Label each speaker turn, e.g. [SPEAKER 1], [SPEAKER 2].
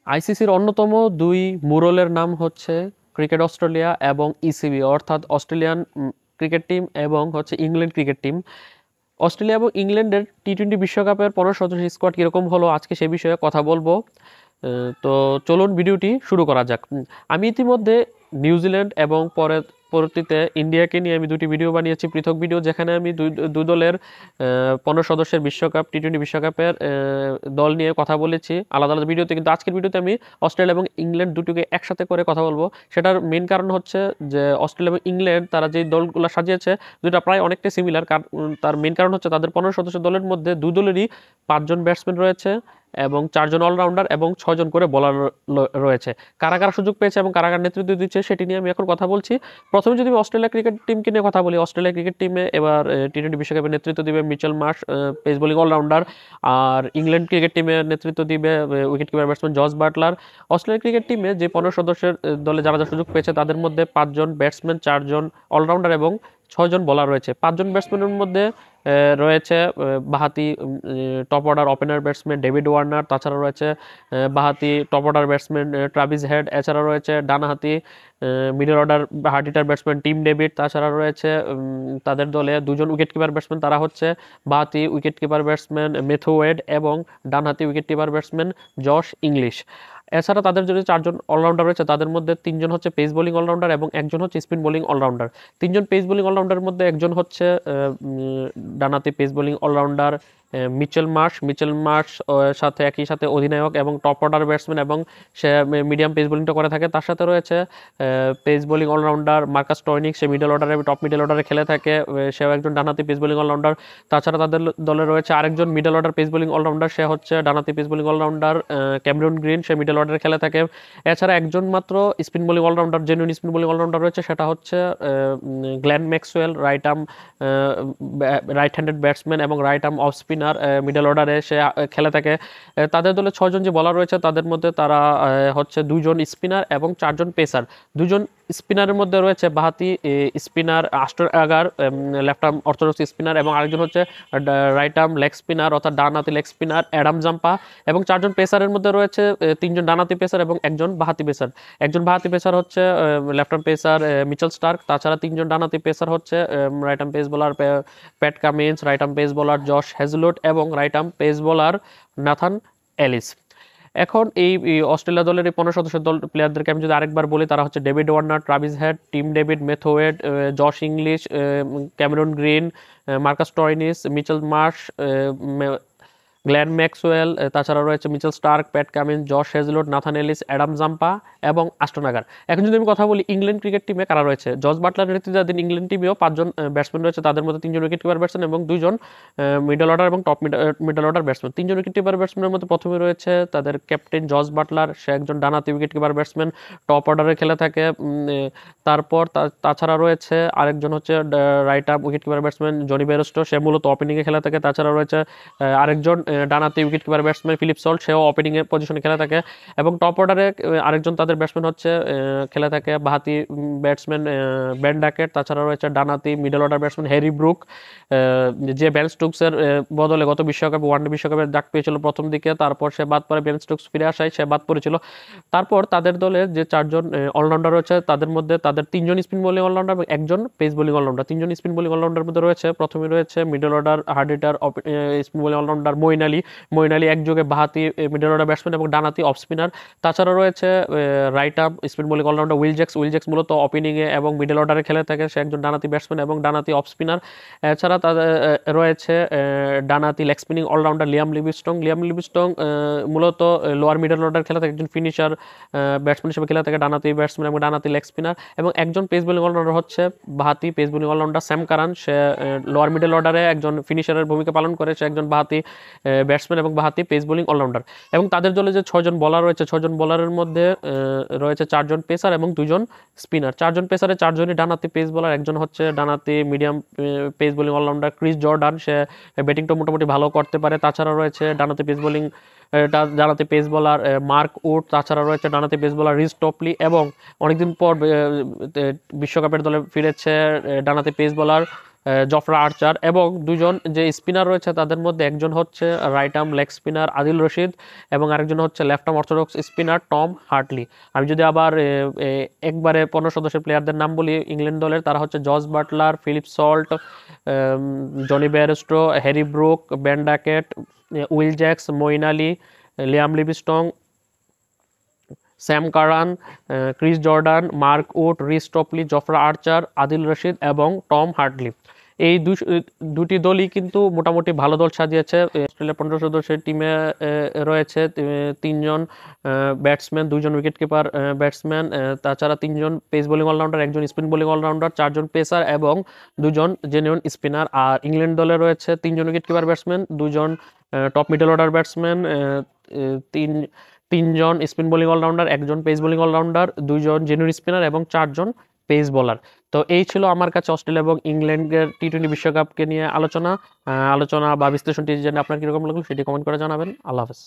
[SPEAKER 1] আইসিসির অন্যতম দুই মুরলের নাম হচ্ছে ক্রিকেট অস্ট্রেলিয়া এবং ইসিবি, অর্থাৎ অস্ট্রেলিয়ান ক্রিকেট টিম এবং হচ্ছে ইংল্যান্ড ক্রিকেট টিম। অস্ট্রেলিয়া এবং ইংল্যান্ডের টি-20 বিশ্বকাপের 15 সদস্য স্কোয়াড কীরকম হলো আজকে সে বিষয়ে কথা বলবো। তো চলুন ভিডিওটি শুরু করা যাক। আমি ইতিমধ্যে নিউজিল্যান্ড এবং পরবর্তীতে ইন্ডিয়াকে নিয়ে আমি দুটি ভিডিও বানিয়েছি, পৃথক ভিডিও, যেখানে আমি দুই দলের 15 সদস্যের বিশ্বকাপ টি-20 বিশ্বকাপের দল নিয়ে কথা বলেছি আলাদা আলাদা ভিডিওতে। কিন্তু আজকের ভিডিওতে আমি অস্ট্রেলিয়া এবং ইংল্যান্ড দুটোকে একসাথে করে কথা বলবো। সেটার মেন কারণ হচ্ছে যে অস্ট্রেলিয়া এবং ইংল্যান্ড তারা যে দলগুলো সাজিয়েছে দুটা প্রায় অনেকটাই সিমিলার। তার মেন কারণ হচ্ছে তাদের 15 সদস্য দলের মধ্যে দুই দলেরই 5 জন ব্যাটসম্যান রয়েছে এবং 4 জন অলরাউন্ডার এবং 6 জন করে বোলার রয়েছে। কারা কারা সুযোগ পেয়েছে এবং কারা কারা নেতৃত্ব দিচ্ছে সেটি নিয়ে আমি এখন কথা বলছি। প্রথমে যদি আমি অস্ট্রেলিয়া ক্রিকেট টিমকে নিয়ে কথা বলি, অস্ট্রেলিয়া ক্রিকেট টিমে এবার টি-20 বিশ্বকাপে নেতৃত্ব দিবে Mitchell Marsh, pace bowling allrounder. আর ইংল্যান্ড ক্রিকেট টিমে নেতৃত্ব দিবে wicket keeper batsman Jos Buttler. Australia cricket টিমে যে 15 সদস্যের দলে যারা যারা সুযোগ পেয়েছে তাদের মধ্যে 5 জন ব্যাটসম্যান, 4 জন অলরাউন্ডার এবং 6 জন বোলার রয়েছে। 5 জন ব্যাটসম্যানের মধ্যে রয়েছে বাঁহাতি top order opener batsman David Warner, তাছাড়া রয়েছে বাঁহাতি top order batsman Travis head, এছাড়া রয়েছে ডানহাতি middle order hard hitter batsman Tim David, তাছাড়া রয়েছে তাদের দলে 2 জন উইকেট কিপার ব্যাটসম্যান, তারা হচ্ছে বাঁহাতি উইকেট কিপার ব্যাটসম্যান ম্যাথু ওয়েড এবং ডানহাতি wicket keeper batsman Josh English. এছাড়া তাদের যদি 4 জন অলরাউন্ডার রয়েছে তাদের মধ্যে 3 জন হচ্ছে পেস বোলিং অলরাউন্ডার এবং একজন হচ্ছে স্পিন বোলিং অলরাউন্ডার। 3 জন পেস বোলিং অলরাউন্ডারের মধ্যে একজন হচ্ছে ডানাতি pace bowling allrounder Mitchell Marsh সাথে একই সাথে অধিনায়ক এবং টপ অর্ডার ব্যাটসম্যান এবং সে মিডিয়াম পেস বোলিংটা করে থাকে। তার সাথে রয়েছে পেস বোলিং অলরাউন্ডার মার্কাস টয়নিক, সে মিডল অর্ডারে টপ মিডল অর্ডারে খেলে থাকে, সেও একজন ডানহাতি পেস বোলিং অলরাউন্ডার। তাছাড়া তাদের দলে রয়েছে আরেকজন middle order pace bowling allrounder, সে হচ্ছে ডানহাতি pace bowling allrounder Cameron Green, সে মিডল অর্ডারে খেলে থাকে। এছাড়া একজন মাত্র spin bowling allrounder, genuine spin bowling allrounder রয়েছে, সেটা হচ্ছে Glenn Maxwell, right handed batsman এবং right arm off spinner, middle অর্ডারে সে খেলে থাকে। তাদের দলে 6 জন যে বলার রয়েছে তাদের মধ্যে তারা হচ্ছে 2 জন স্পিনার এবং 4 জন পেসার। 2 জন স্পিনারের মধ্যে রয়েছে বাঁহাতি spinner Ashton Agar, left arm orthodox spinner, এবং আরেকজন হচ্ছে রাইট আর্ম লেগ স্পিনার অর্থাৎ ডানহাতি লেগ স্পিনার অ্যাডাম জাম্পা। এবং 4 জন পেসারের মধ্যে রয়েছে 3 জন ডানহাতি পেসার এবং একজন বাঁহাতি পেসার। একজন বাঁহাতি পেসার হচ্ছে left arm pacer Mitchell Starc. তাছাড়া 3 জন ডানহাতি পেসার হচ্ছে right arm pace bowler Pat Cummins, right arm pace bowler Josh Hazlewood এবং right arm pace bowler Nathan Ellis. এখন এই অস্ট্রেলিয়া দলের এই 15 সদস্যের দল প্লেয়ারদেরকে আমি যদি আরেকবার বলি, তারা হচ্ছে David Warner, Travis Head, Tim David, Matthew Wade, Josh Inglis, Cameron Green, Marcus Stoinis, Mitchell Marsh, Glenn Maxwell, তাছাড়া রয়েছে Mitchell Starc, Pat Cummins, Josh Hazlewood, Nathan Ellis, Adam Zampa এবং আস্টন আগার। এখন যদি আমি কথা বলি ইংল্যান্ড ক্রিকেট টিমে কারা রয়েছে, জস বাটলার নেতৃত্বাধীন ইংল্যান্ড টিমেও 5 জন ব্যাটসম্যান রয়েছে, তাদের মধ্যে 3 জন উইকেট কিপার ব্যাটসম্যান এবং 2 জন মিডল অর্ডার এবং টপ মিডল অর্ডার ব্যাটসম্যান। 3 জন উইকেট কিপার ব্যাটসম্যানের মধ্যে প্রথমে রয়েছে তাদের ক্যাপ্টেন জস বাটলার, সে একজন ডানহাতি উইকেট কিপার ব্যাটসম্যান, টপ অর্ডারে খেলে থাকে। তারপর তাছাড়া রয়েছে আরেকজন হচ্ছে right arm wicket keeper batsman Jonny Bairstow, সে মূলত ওপেনিংয়ে খেলে থাকে। তাছাড়া রয়েছে আরেকজন ডানহাতি wicket keeper batsman Philip Salt, সেও ওপেনিং এর পজিশনে খেলে থাকে। এবং টপ অর্ডারে আরেকজন তাদের ব্যাটসম্যান হচ্ছে খেলে থাকে বাঁহাতি ব্যাটসম্যান বেন ডাকেট। তাছাড়া রয়েছে ডানহাতি middle order batsman Harry Brook, যে বেন স্টোকসের বদলে গত বিশ্বকাপে ওয়ানডে বিশ্বকাপে ডাক পেয়েছিল প্রথম দিকে, তারপর সে বাদ পড়ে, বেন স্টোকস ফিরে আসায় সে বাদ পড়েছিল। তারপর তাদের দলে যে 4 জন অলরাউন্ডার রয়েছে তাদের মধ্যে তাদের 3 জন স্পিন বোলিং অলরাউন্ডার এবং একজন পেস বোলিং অলরাউন্ডার। 3 জন স্পিন বোলিং অলরাউন্ডার মধ্যে রয়েছে প্রথমে রয়েছে middle order hard hitter spin bowling allrounder Moeen Ali একযোগে বাঁহাতি মিডল অর্ডার ব্যাটসম্যান এবং ডানহাতি অফ স্পিনার। তাছাড়া রয়েছে right arm spin bowling allrounder Will Jacks মূলত ওপেনিংয়ে এবং মিডল অর্ডারে খেলে থাকে, সে একজন ডানহাতি ব্যাটসম্যান এবং ডানহাতি অফ স্পিনার। এছাড়া তাদের রয়েছে ডানহাতি leg spinning allrounder Liam Livingstone মূলত লোয়ার মিডল অর্ডার খেলে থাকে, একজন ফিনিশার ব্যাটসম্যান হিসেবে খেলে থাকে, ডানহাতি ব্যাটসম্যান এবং ডানহাতি লেগ স্পিনার। এবং একজন পেস বোলিং অলরাউন্ডার হচ্ছে বাঁহাতি pace bowling allrounder Sam Curran, সে লোয়ার মিডল অর্ডারে একজন ফিনিশারের ভূমিকা পালন করে, সে একজন বাঁহাতি ব্যাটসম্যান এবং বাঁহাতি পেস বোলিং অলরাউন্ডার। এবং তাদের দলে যে 6 জন বলার রয়েছে, 6 জন বলারের মধ্যে রয়েছে 4 জন পেসার এবং 2 জন স্পিনার। 4 জন পেসারে 4 জনই ডানহাতি পেস বোলার, একজন হচ্ছে ডানহাতি medium pace bowling allrounder Chris Jordan, সে ব্যাটিংটা মোটামুটি ভালো করতে পারে। তাছাড়া রয়েছে ডানহাতি পেস বোলার মার্ক উড, তাছাড়া রয়েছে ডানহাতি পেস বোলার রিস টপলি এবং অনেকদিন পর বিশ্বকাপের দলে ফিরেছে ডানহাতি পেস বোলার জফরা আর্চার, এবং দুজন যে স্পিনার রয়েছে তাদের মধ্যে একজন হচ্ছে right arm leg spinner Adil Rashid এবং আরেকজন হচ্ছে left arm orthodox spinner Tom Hartley. আমি যদি আবার একবারে 15 সদস্যের প্লেয়ারদের নাম বলি ইংল্যান্ড দলের, তারা হচ্ছে Jos Buttler, Philip Salt, Jonny Bairstow, Harry Brook, Ben Duckett, Will Jacks, Moeen Ali, Liam Livingstone, Sam Curran, Chris Jordan, Mark Wood, Reece Topley, Jofra Archer, Adil Rashid এবং টম হার্টলি। এই দুটি দলই কিন্তু মোটামুটি ভালো দল সাজিয়েছে। অস্ট্রেলিয়া 15 সদস্যের টিমে রয়েছে 3জন ব্যাটসম্যান, 2জন উইকেট কিপার ব্যাটসম্যান, তাছাড়া 3জন পেস বোলিং অলরাউন্ডার, একজন স্পিন বোলিং অলরাউন্ডার, 4জন পেসার এবং 2জন জেনুইন স্পিনার। আর ইংল্যান্ড দলে রয়েছে 3জন উইকেট কিপার ব্যাটসম্যান, 2জন টপ মিডল অর্ডার ব্যাটসম্যান, তিনজন স্পিন বোলিং অলরাউন্ডার, একজন পেস বোলিং অলরাউন্ডার, 2জন জেনুইন স্পিনার এবং 4জন পেস বোলার। তো এই ছিল আমার কাছে অস্ট্রেলিয়া এবং ইংল্যান্ডের টি-20 বিশ্বকাপকে নিয়ে আলোচনা বা বিশ্লেষণটি জেনে আপনার কীরকম লাগলো সেটি কমেন্ট করে জানাবেন। আল্লাহ হাফেজ।